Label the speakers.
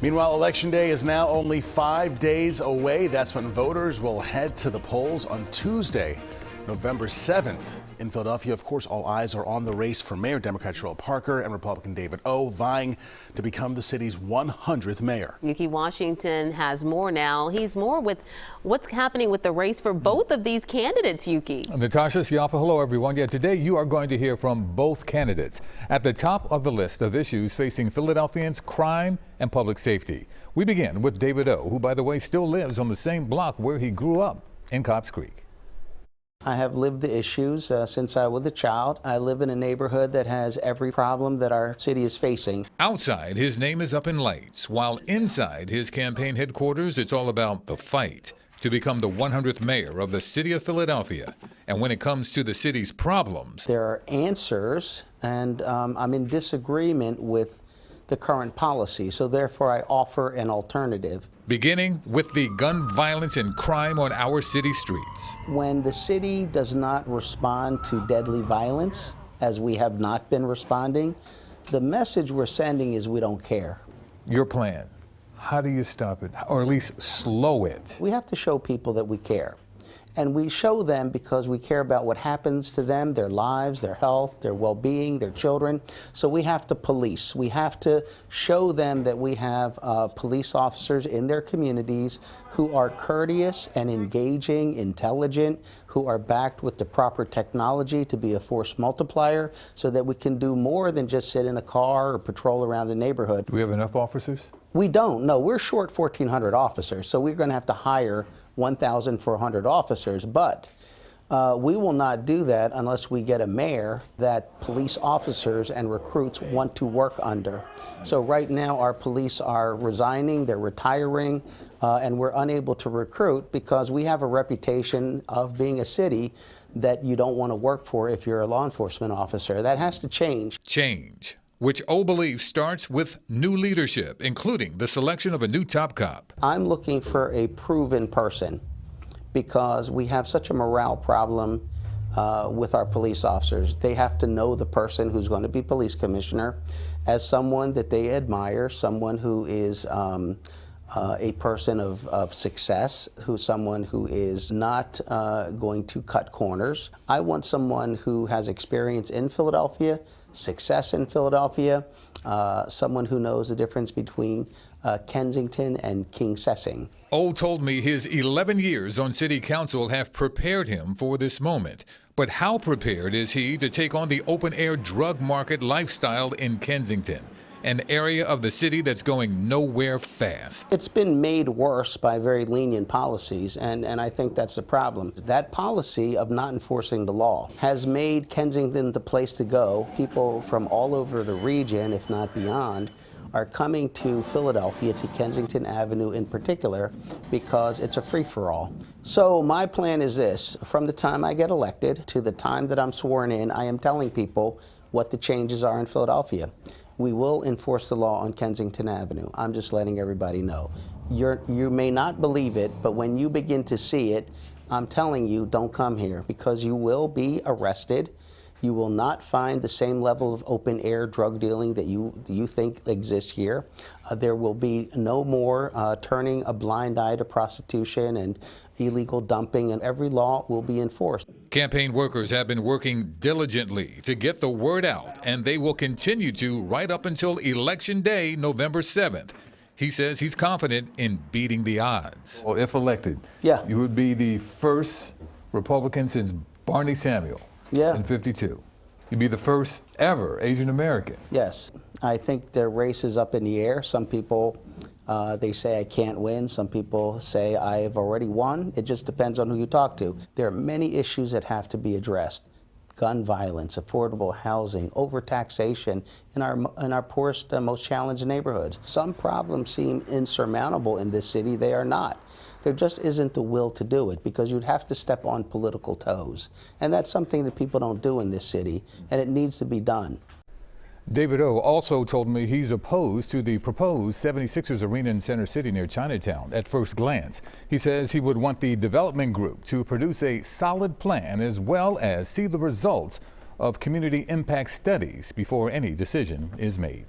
Speaker 1: Meanwhile, Election Day is now only 5 days away. That's when voters will head to the polls on Tuesday, November 7th. In Philadelphia, of course, all eyes are on the race for mayor. Democrat Cherelle Parker and Republican David O. vying to become the city's 100th mayor.
Speaker 2: Ukee Washington has more now. He's more with what's happening with the race for both of these candidates, Ukee.
Speaker 3: Natasha Siafa, hello everyone. Yeah, today you are going to hear from both candidates. At the top of the list of issues facing Philadelphians, crime and public safety. We begin with David O., who, by the way, still lives on the same block where he grew up in Copps Creek.
Speaker 4: I have lived the issues since I was a child. I live in a neighborhood that has every problem that our city is facing.
Speaker 3: Outside, his name is up in lights, while inside his campaign headquarters, it's all about the fight to become the 100th mayor of the city of Philadelphia. And when it comes to the city's problems,
Speaker 4: there are answers, and I'm in disagreement with the current policy, so therefore I offer an alternative.
Speaker 3: Beginning with the gun violence and crime on our city streets.
Speaker 4: When the city does not respond to deadly violence, as we have not been responding, the message we're sending is we don't care.
Speaker 3: Your plan, how do you stop it, or at least slow it?
Speaker 4: We have to show people that we care. And we show them because we care about what happens to them, their lives, their health, their well-being, their children. So we have to police. We have to show them that we have police officers in their communities who are courteous and engaging, intelligent, who are backed with the proper technology to be a force multiplier so that we can do more than just sit in a car or patrol around the neighborhood.
Speaker 3: Do we have enough officers?
Speaker 4: We don't. No, we're short 1,400 officers, so we're going to have to hire 1,400 officers, but we will not do that unless we get a mayor that police officers and recruits want to work under. So right now our police are resigning, they're retiring, and we're unable to recruit because we have a reputation of being a city that you don't want to work for if you're a law enforcement officer. That has to change.
Speaker 3: Change, which O believes starts with new leadership, including the selection of a new top cop.
Speaker 4: I'm looking for a proven person because we have such a morale problem with our police officers. They have to know the person who's going to be police commissioner as someone that they admire, someone who is a person of success, someone who is not going to cut corners. I want someone who has experience in Philadelphia, success in Philadelphia, someone who knows the difference between Kensington and King Sessing.
Speaker 3: O told me his 11 years on city council have prepared him for this moment. But how prepared is he to take on the open-air drug market lifestyle in Kensington, an area of the city that's going nowhere fast?
Speaker 4: It's been made worse by very lenient policies, and I think that's the problem. That policy of not enforcing the law has made Kensington the place to go. People from all over the region, if not beyond, are coming to Philadelphia, to Kensington Avenue in particular, because it's a free-for-all. So my plan is this: from the time I get elected to the time that I'm sworn in, I am telling people what the changes are in Philadelphia. We will enforce the law on Kensington Avenue. I'm just letting everybody know. You may not believe it, but when you begin to see it, I'm telling you, don't come here, because you will be arrested. You will not find the same level of open-air drug dealing that you think exists here. There will be no more turning a blind eye to prostitution and illegal dumping, and every law will be enforced.
Speaker 3: Campaign workers have been working diligently to get the word out, and they will continue to right up until Election Day, November 7th. He says he's confident in beating the odds. Well, if elected, you would be the first Republican since Barney Samuel. In 52. You'd be the first ever Asian American.
Speaker 4: Yes. I think the race is up in the air. Some people, they say I can't win. Some people say I have already won. It just depends on who you talk to. There are many issues that have to be addressed. Gun violence, affordable housing, overtaxation in our poorest, most challenged neighborhoods. Some problems seem insurmountable in this city. They are not. There just isn't the will to do it, because you'd have to step on political toes. And that's something that people don't do in this city, and it needs to be done.
Speaker 3: David O. also told me he's opposed to the proposed 76ers arena in Center City near Chinatown at first glance. He says he would want the development group to produce a solid plan as well as see the results of community impact studies before any decision is made.